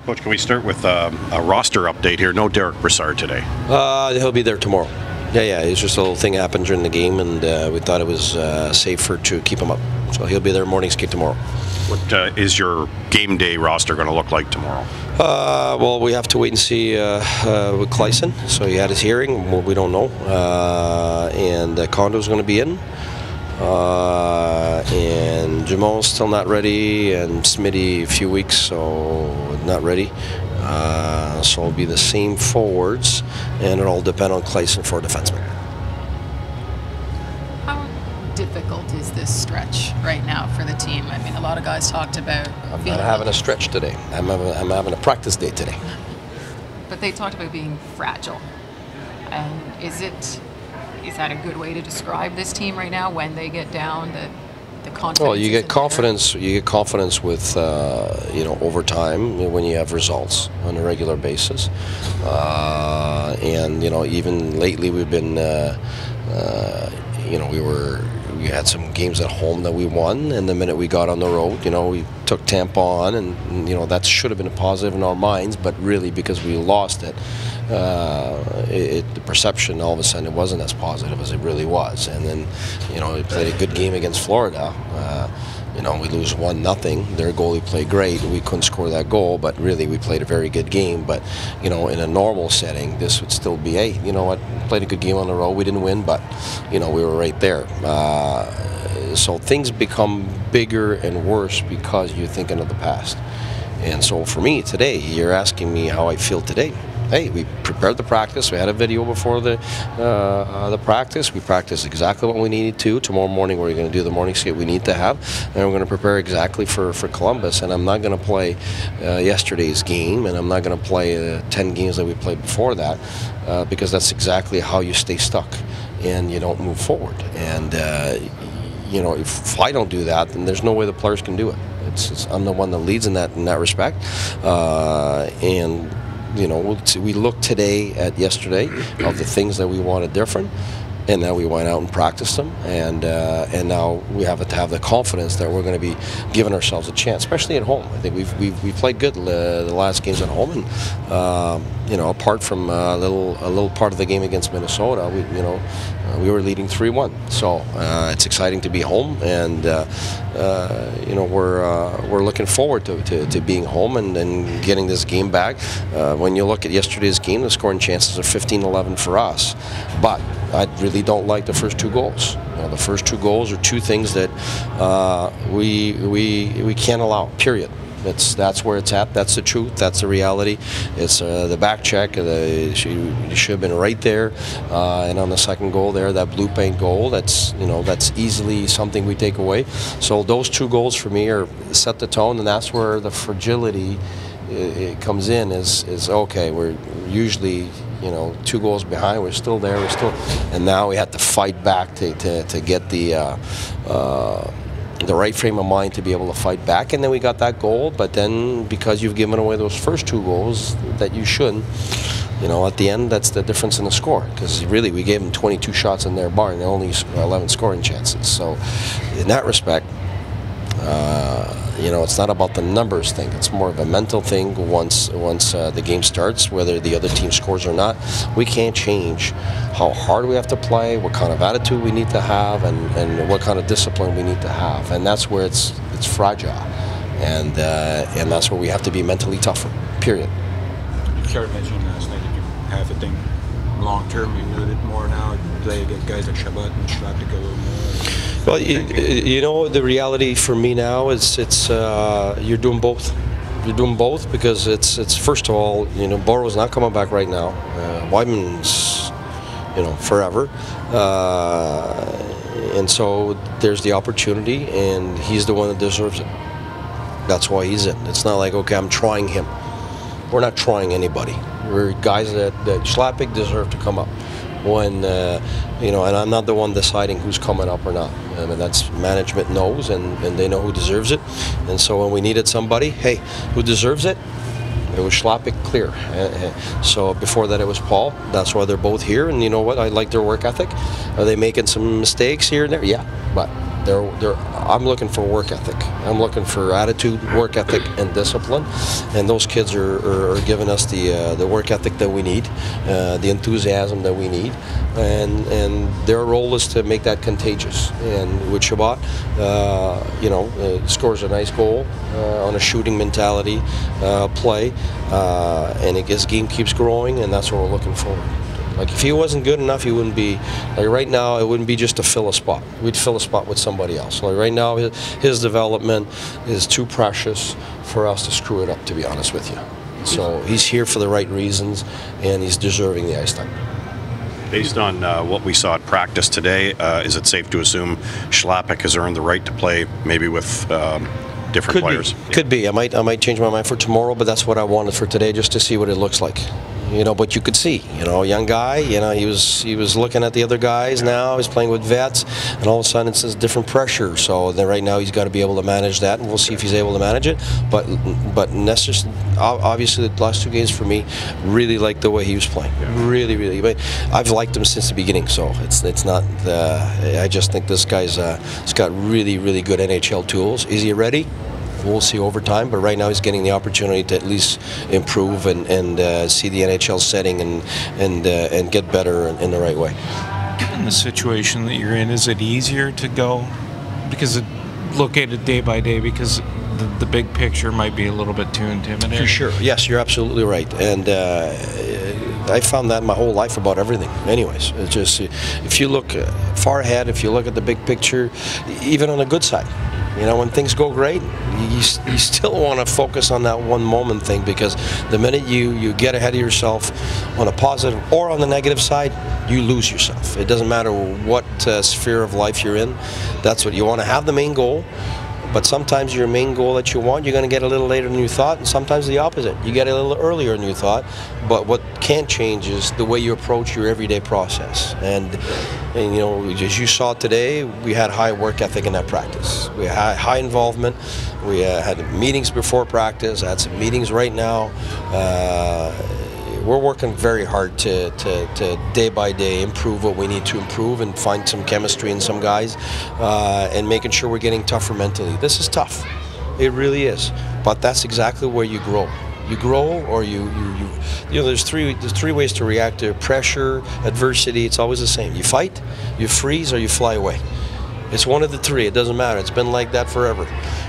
Coach, can we start with a roster update here? No Derek Brassard today. He'll be there tomorrow. Yeah, it's just a little thing happened during the game, and we thought it was safer to keep him up. So he'll be there morning skate tomorrow. What is your game day roster going to look like tomorrow? Well, we have to wait and see with Clayson. So he had his hearing. Well, we don't know. And Condo's going to be in. And Jamal's still not ready, and Smitty a few weeks, so not ready. So it'll be the same forwards, and it'll depend on Clayson for defenseman. How difficult is this stretch right now for the team? I mean, a lot of guys talked about. I'm not having a stretch today. I'm having a practice day today. But they talked about being fragile, and is that a good way to describe this team right now when they get down? The confidence. Well, you get confidence. You get confidence with over time when you have results on a regular basis, and even lately we've been we had some games at home that we won, and the minute we got on the road, we took Tampa on, and that should have been a positive in our minds, but really because we lost it, the perception all of a sudden it wasn't as positive as it really was. And then we played a good game against Florida. We lose 1-0. Their goalie played great. We couldn't score that goal, but really we played a very good game. But in a normal setting, this would still be, hey, you know what? Played a good game on the road. We didn't win, but we were right there. So things become bigger and worse because you're thinking of the past. And so for me today, you're asking me how I feel today. Hey, we prepared the practice. We had a video before the practice. We practiced exactly what we needed to. Tomorrow morning we're going to do the morning skate we need to have, and we're going to prepare exactly for Columbus. And I'm not going to play yesterday's game, and I'm not going to play 10 games that we played before that, because that's exactly how you stay stuck and you don't move forward. And if I don't do that, then there's no way the players can do it. I'm the one that leads in that respect, and. We looked today at yesterday of the things that we wanted different, and then we went out and practiced them, and now we have to have the confidence that we're going to be giving ourselves a chance, especially at home. I think we played good the last games at home, and apart from a little part of the game against Minnesota, we were leading 3-1. So it's exciting to be home, and we're looking forward to being home and getting this game back. When you look at yesterday's game, the scoring chances are 15-11 for us, but I really don't like the first two goals. The first two goals are two things that we can't allow. Period. That's where it's at. That's the truth. That's the reality. It's the back check. She should have been right there. And on the second goal there, that blue paint goal, that's easily something we take away. So those two goals for me set the tone, and that's where the fragility it comes in. Is okay. We're usually 2 goals behind. We're still there. And now we have to fight back to get the right frame of mind to be able to fight back. And then we got that goal, but then because you've given away those first 2 goals that you shouldn't, at the end, that's the difference in the score. Because really, we gave them 22 shots in their bar and only 11 scoring chances. So in that respect, it's not about the numbers thing. It's more of a mental thing. Once the game starts, whether the other team scores or not, we can't change how hard we have to play, what kind of attitude we need to have, and what kind of discipline we need to have. And that's where it's fragile, and that's where we have to be mentally tougher. Period. Jared mentioned last night that you have a thing long term. You know it more now. You play against guys like Shabbat and Schlappick a little more. Well, the reality for me now is you're doing both. You're doing both because it's first of all, Borrow's not coming back right now. Weidman's, forever. And so there's the opportunity, and he's the one that deserves it. That's why he's in. It's not like, okay, I'm trying him. We're not trying anybody. We're guys that Schlappick deserve to come up. When and I'm not the one deciding who's coming up or not. I mean, that's management knows, and they know who deserves it. And so when we needed somebody, hey, who deserves it? It was Schlappick, clear. So before that, it was Paul. That's why they're both here. And you know what? I like their work ethic. Are they making some mistakes here and there? Yeah, but I'm looking for work ethic. I'm looking for attitude, work ethic, and discipline. And those kids are giving us the work ethic that we need, the enthusiasm that we need, and their role is to make that contagious. And with Chabot, scores a nice goal on a shooting mentality play, and his game keeps growing, and that's what we're looking for. Like, if he wasn't good enough, he wouldn't be, like right now, it wouldn't be just to fill a spot. We'd fill a spot with somebody else. Like right now, his development is too precious for us to screw it up, to be honest with you. So he's here for the right reasons, and he's deserving the ice time. Based on what we saw at practice today, is it safe to assume Schlappick has earned the right to play maybe with different players? Could be. I might change my mind for tomorrow, but that's what I wanted for today, just to see what it looks like. But you could see, young guy, he was looking at the other guys now, he's playing with vets, and all of a sudden it's this different pressure. So then right now he's got to be able to manage that, and we'll see if he's able to manage it. But that's just, obviously the last 2 games for me, really liked the way he was playing. Yeah. Really. But I've liked him since the beginning, so it's not, I just think this guy's he's got really good NHL tools. Is he ready? We'll see over time, but right now he's getting the opportunity to at least improve and see the NHL setting and get better in the right way. Given the situation that you're in, is it easier to go look at it day by day, because the big picture might be a little bit too intimidating? For sure. Yes, you're absolutely right. And I found that my whole life about everything. Anyways, it's just, if you look far ahead, if you look at the big picture, even on the good side, when things go great, you still want to focus on that one moment thing, because the minute you get ahead of yourself on a positive or on the negative side, you lose yourself. It doesn't matter what sphere of life you're in. That's what you want to have, the main goal. But sometimes your main goal that you want, you're going to get a little later than you thought, and sometimes the opposite. You get a little earlier than you thought. But what can't change is the way you approach your everyday process. And as you saw today, we had high work ethic in that practice. We had high involvement. We had meetings before practice. I had some meetings right now. We're working very hard to day by day improve what we need to improve and find some chemistry in some guys, and making sure we're getting tougher mentally. This is tough. It really is. But that's exactly where you grow. You grow, or there's three ways to react to pressure, adversity. It's always the same. You fight, you freeze, or you fly away. It's one of the three. It doesn't matter. It's been like that forever.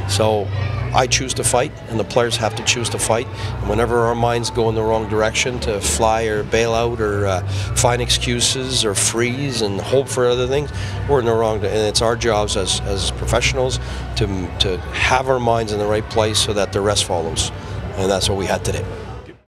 So I choose to fight, and the players have to choose to fight. And whenever our minds go in the wrong direction, to fly or bail out or find excuses or freeze and hope for other things, we're in the wrong. And it's our jobs as professionals to have our minds in the right place so that the rest follows. And that's what we had today.